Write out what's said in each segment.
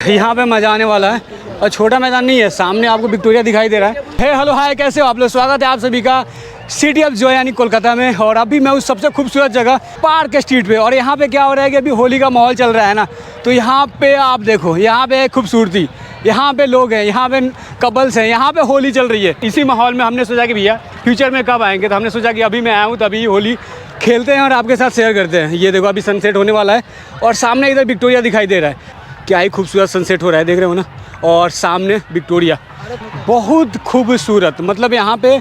यहाँ पे मजा आने वाला है और छोटा मैदान नहीं है, सामने आपको विक्टोरिया दिखाई दे रहा है। हे हेलो हाय, कैसे हो आप लोग? स्वागत है आप सभी का सिटी ऑफ जॉय यानी कोलकाता में। और अभी मैं उस सबसे खूबसूरत जगह पार्क स्ट्रीट पे, और यहाँ पे क्या हो रहा है कि अभी होली का माहौल चल रहा है ना, तो यहाँ पे आप देखो, यहाँ पे खूबसूरती, यहाँ पे लोग हैं, यहाँ पे कपल्स हैं, यहाँ पे होली चल रही है। इसी माहौल में हमने सोचा कि भैया फ्यूचर में कब आएंगे, तो हमने सोचा कि अभी मैं आया हूँ तो अभी होली खेलते हैं और आपके साथ शेयर करते हैं। ये देखो अभी सनसेट होने वाला है और सामने इधर विक्टोरिया दिखाई दे रहा है। क्या ही खूबसूरत सनसेट हो रहा है, देख रहे हो ना। और सामने विक्टोरिया बहुत खूबसूरत, मतलब यहाँ पे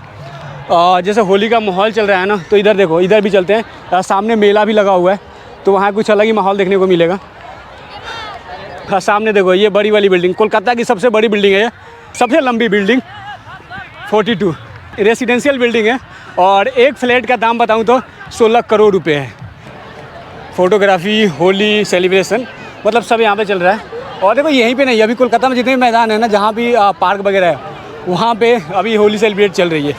जैसे होली का माहौल चल रहा है ना, तो इधर देखो, इधर भी चलते हैं। सामने मेला भी लगा हुआ है तो वहाँ कुछ अलग ही माहौल देखने को मिलेगा। हाँ, सामने देखो ये बड़ी वाली बिल्डिंग, कोलकाता की सबसे बड़ी बिल्डिंग है, ये सबसे लंबी बिल्डिंग 42 रेसिडेंशियल बिल्डिंग है। और एक फ्लैट का दाम बताऊँ तो 16 करोड़ रुपये है। फ़ोटोग्राफी, होली सेलिब्रेशन, मतलब सब यहाँ पे चल रहा है। और देखो यहीं पे नहीं, अभी कोलकाता में जितने भी मैदान है ना, जहाँ भी पार्क वगैरह है, वहाँ पे अभी होली सेलिब्रेट चल रही है।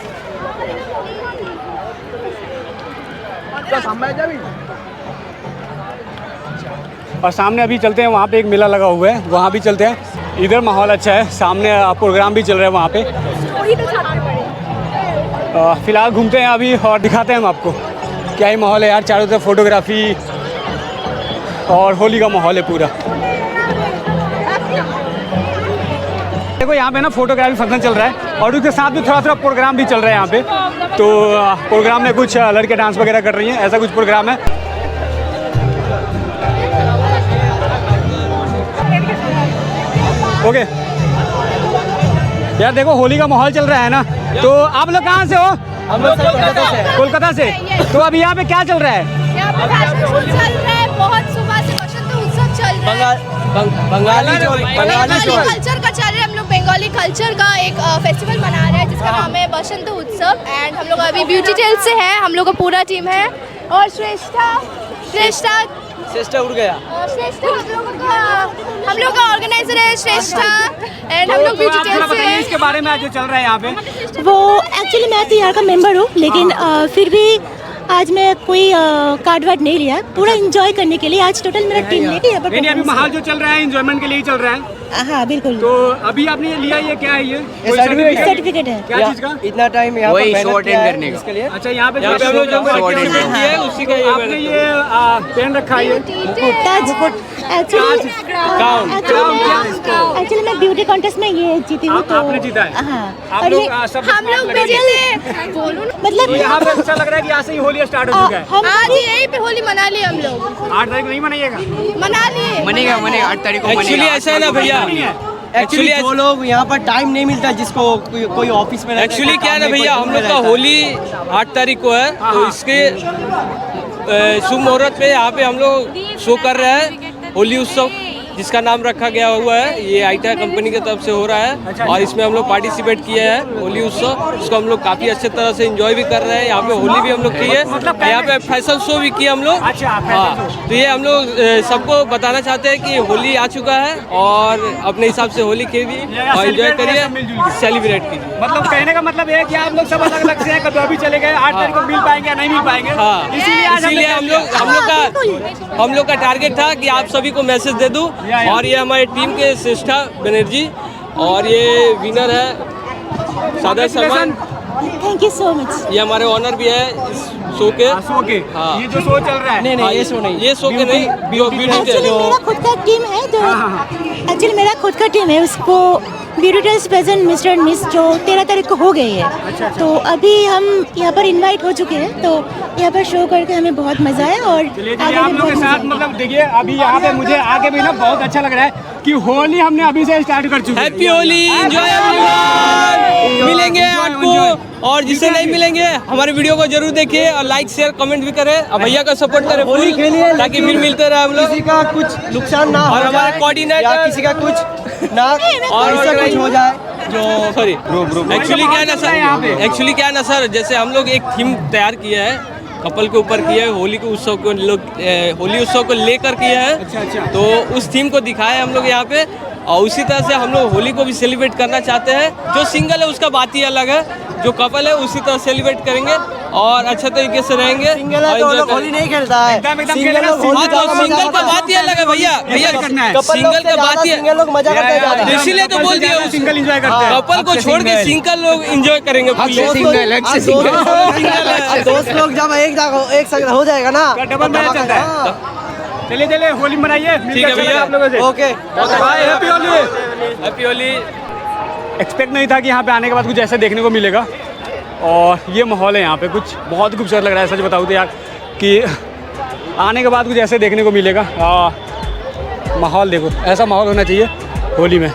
और सामने अभी चलते हैं, वहाँ पे एक मेला लगा हुआ है, वहाँ भी चलते हैं। इधर माहौल अच्छा है, सामने प्रोग्राम भी चल रहा है वहाँ पे। फ़िलहाल घूमते हैं अभी और दिखाते हैं हम आपको क्या ही माहौल है यार। चारों तरफ फोटोग्राफी और होली का माहौल है पूरा। देखो यहाँ पे ना फोटोग्राफी फंक्शन चल रहा है और उसके साथ भी थोड़ा थोड़ा प्रोग्राम भी चल रहा है यहाँ पे। तो प्रोग्राम में कुछ लड़के डांस वगैरह कर रही हैं, ऐसा कुछ प्रोग्राम है। ओके यार, देखो होली का माहौल चल रहा है ना। तो आप लोग कहाँ से हो? हम लोग कोलकाता से। तो अभी यहाँ पे क्या चल रहा है? यहाँ पे फैशन शो चल रहा है, बहुत सुबह से बसंत उत्सव चल रहा है। बंगाली कल्चर का चल रहा है। हम लोग बंगाली कल्चर का एक फेस्टिवल मना रहे हैं जिसका नाम है बसंत उत्सव। एंड हम लोग अभी ब्यूटी टेल्स से है, हम लोग का पूरा टीम है। और श्रेष्ठा उड़ गया। श्रेष्ठा हम लोग का ऑर्गेनाइजर है श्रेष्ठा। एंड हम लोग ब्यूटी टेल्स से हैं। इसके बारे में आज जो चल रहा है यहाँ पे, वो एक्चुअली मैं तो यहाँ का मेंबर हूँ, लेकिन फिर भी आज मैं कोई कार्ड वार्ड नहीं लिया, पूरा एंजॉय करने के लिए। आज टोटल मेरा टीम लेके यहाँ पर नहीं अभी माहौल जो चल रहा है एंजॉयमेंट के लिए ही चल रहा है। हाँ बिल्कुल। तो अभी आपने ये लिया, ये क्या है? ये सर्टिफिकेट है। क्या चीज़ का? इतना टाइम यहाँ वही पर शो अटेंड करने का। इसके लिए। अच्छा, यहाँ पे यहाँ पे हम लोग जो एक्टिविटी है उसी का ये आपने ये पेन रखा है, ये एक्चुअली मैं ब्यूटी कॉन्टेस्ट में ये जीती हूँ। तो आपने जीता है। हाँ, आप और लोग ये सब हम लोग बोलो ना। मतलब यहाँ पे अच्छा लग रहा है कि यहाँ से ही होली स्टार्ट हो चुका है। हम आज यहीं पे होली मना लिए हम लोग, 8 तारीख नहीं मनाइएगा? मना लिए। मनेगा 8 तारीख को एक्चुअली मनेगा। ऐसा है ना भैया, एक्चुअली जो लोग यहाँ पर टाइम नहीं मिलता, जिसको कोई ऑफिस में एक्चुअली क्या है ना भैया, हम लोग का होली 8 तारीख को है, तो इसके शुभ मुहूर्त पे यहाँ पे हम लोग शो कर रहे हैं होली उत्सव, जिसका नाम रखा गया हुआ है। ये आईटा कंपनी की तरफ से हो रहा है और इसमें हम लोग पार्टिसिपेट किए हैं होली उत्सव। इसको हम लोग काफ़ी अच्छे तरह से एंजॉय भी कर रहे हैं। यहाँ पे होली भी हम लोग की है, यहाँ पे फैशन शो भी किया हम लोग। हाँ, तो ये हम लोग सबको बताना चाहते हैं कि होली आ चुका है और अपने हिसाब से होली खेलिए और एंजॉय करिए, सेलिब्रेट कीजिए। मतलब कहने का मतलब है कि आप लोग सब अलग अलग से हैं, कभी अभी चले गए, 8 तारीख को मिल पाएंगे या नहीं मिल पाएंगे। हाँ, इसीलिए हम लोग का टारगेट था कि आप सभी को मैसेज दे दूं। और ये हमारे टीम के श्रेष्ठा बनर्जी और ये विनर है सादर Salman. Thank you so much. ये हमारे ऑनर भी है इस शो के। हाँ, ये जो शो चल रहा है। नहीं ये शो नहीं, ये शो के नहीं, एक्चुअली मेरा खुद का टीम है, जो एक्चुअली मेरा खुद का टीम है, उसको beauty tales present mister and miss जो 13 तारीख को हो गई है। तो अभी हम यहाँ पर इनवाइट हो चुके हैं, तो यहाँ पर शो करके हमें बहुत मजा आया। और आप लोगों के साथ मतलब देखिए अभी यहाँ पे मुझे आके भी ना बहुत अच्छा लग रहा है कि होली हमने अभी से स्टार्ट कर चुके हैं। Happy Holi, enjoy everyone. मिलेंगे आपको, और जिससे नहीं मिलेंगे हमारे वीडियो को जरूर देखिए और लाइक शेयर कमेंट भी करें और भैया का सपोर्ट करें होली खेलिए, ताकि फिर मिलते रहे हम लोग। किसी का कुछ नुकसान ना हो और हमारे जाए, कोऑर्डिनेटर या किसी का कुछ ना और ऐसा कुछ हो जाए जो सॉरी एक्चुअली क्या है ना सर, जैसे हम लोग एक थीम तैयार किया है, कपल के ऊपर किया है, होली के उत्सव को लोग होली उत्सव को लेकर किया है। तो उस थीम को दिखाया हम लोग यहाँ पे, और उसी तरह से हम लोग होली को भी सेलिब्रेट करना चाहते हैं। जो सिंगल है उसका बात ही अलग है, जो कपल है उसी तरह सेलिब्रेट करेंगे। और अच्छे तरीके से रहेंगे। सिंगल है तो वो लोग होली नहीं खेलता है। एकदम सिंगल खेलेगा, लोग होली हाँ, तो ज्यादा मजा सिंगल का करते बात ही अलग है भैया। भैया करना है। कपल लोग सिंगल से का बात ज्यादा ही सिंगल लोग मजा करते हैं ज्यादा। इसीलिए तो बोल दिया सिंगल एंजॉय करते हैं। कपल को छोड़ के सिंगल लोग एंजॉय करेंगे fully। दोस्त लोग जब एक संग हो जाएगा ना डबल मैच चलता है। चलिए चलिए होली मनाइए। ठीक है भैया। आप लोगों से okay bye, happy Holi. Happy Holi. Expect नहीं था कि यहाँ पे आने के बाद कुछ ऐसा देखने को मिलेगा, और ये माहौल है यहाँ पे कुछ बहुत खूबसूरत लग रहा है। सच बताऊँ तो यार कि आने के बाद कुछ ऐसे देखने को मिलेगा। माहौल देखो, ऐसा माहौल होना चाहिए होली में।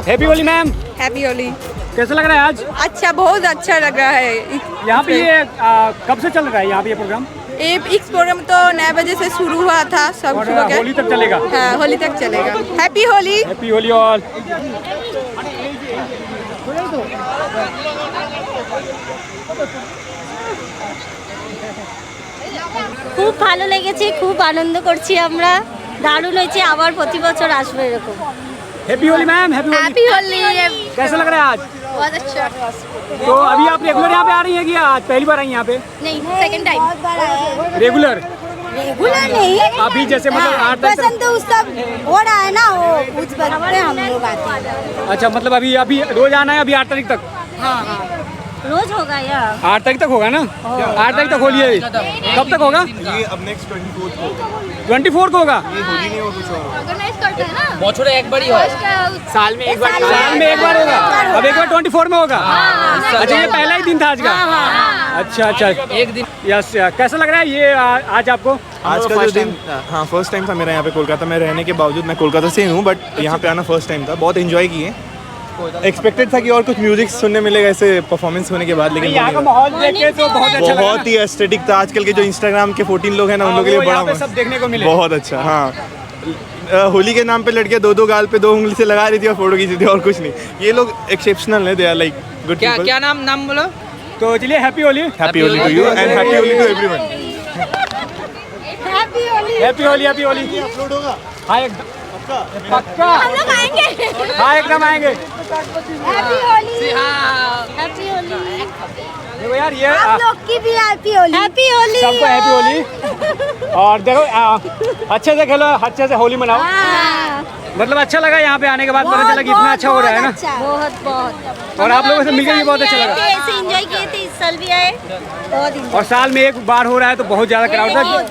Happy Holi ma'am. Happy Holi. कैसा लग रहा है आज? अच्छा, बहुत अच्छा लग रहा है। यहाँ पे ये कब से चल रहा है यहाँ पे ये प्रोग्राम? इस प्रोग्राम तो 9 बजे से शुरू हुआ था, सब और शुरू होली तक चलेगा? हाँ, होली तक चलेगा। Happy Holi. Happy Holi all. খুব ভালো লেগেছে, খুব আনন্দ করছি আমরা, দারুণ হয়েছে, আবার প্রতি বছর আসবে এরকম। Happy Holi ma'am. Happy happy Holi. कैसा लग रहा है आज? बहुत अच्छा। तो अभी आप रेगुलर यहाँ पे आ रही हैं कि आज पहली बार आई यहाँ पे? नहीं, सेकंड टाइम। रेगुलर रेगुलर नहीं, अभी जैसे मतलब 8 तक। बसंत उत्सव हो रहा है ना, वो उस पर हम लोग आते हैं। अच्छा, मतलब अभी अभी रोज आना है अभी 8 तारीख तक? रोज होगा यार। 8 तारीख तक होगा ना? 8 तारीख तक होली है। कब तक होगा? ये अब नेक्स्ट 24 को 24 को होगा। ये होली नहीं हो कुछ और ऑर्गेनाइज करते हैं ना बछड़े एक बार ही हो। साल में एक बार। साल में एक बार होगा। अब एक बार 24 में होगा। अच्छा, ये पहला ही दिन था आज का? अच्छा अच्छा, एक दिन। यस। कैसा लग रहा है ये आज आपको? आज का जो दिन, हाँ फर्स्ट टाइम था मेरा यहाँ पे कोलकाता में रहने के बावजूद। मैं कोलकाता से ही हूँ बट यहाँ पे आना फर्स्ट टाइम था। बहुत एंजॉय किए। एक्सपेक्टेड था कि और कुछ म्यूजिक सुनने मिलेगा ऐसे परफॉर्मेंस होने के बाद, लेकिन यहाँ का माहौल देख के तो बहुत अच्छा लगा। बहुत ही एस्थेटिक था। आजकल के जो इंस्टाग्राम के 14 लोग हैं ना, उन लोगों के लिए बड़ा सब देखने को मिले। बहुत अच्छा। हाँ, होली के नाम पे लड़कियां दो गाल पे 2 उंगली से लगा रही थी और फोटो खींची थी, और कुछ नहीं। ये लोग एक्सेप्शनल है, they are like good people. क्या नाम बोलो? तो चलिए happy Holi. Happy Holi to you and happy Holi to everyone. Happy Holi. Happy Holi. Happy Holi upload होगा? हाँ एकदम पक्का। हम लोग आएंगे। हाँ एकदम आएंगे। हैप्पी होली। हैप्पी होली। देखो यार ये आप लोग की भी हैप्पी होली। हैप्पी होली। सबको हैप्पी होली। और देखो अच्छे से खेलो, अच्छे से होली मनाओ। मतलब अच्छा लगा यहाँ पे आने के बाद, पता चला कि इतना अच्छा हो रहा है ना। बहुत बहुत। और आप लोगों से मिलकर भी बहुत अच्छा लगा। ऐसे एंजॉय किए थे, इस साल भी आए, बहुत और साल में एक बार हो रहा है तो बहुत ज़्यादा क्राउड था। बहुत।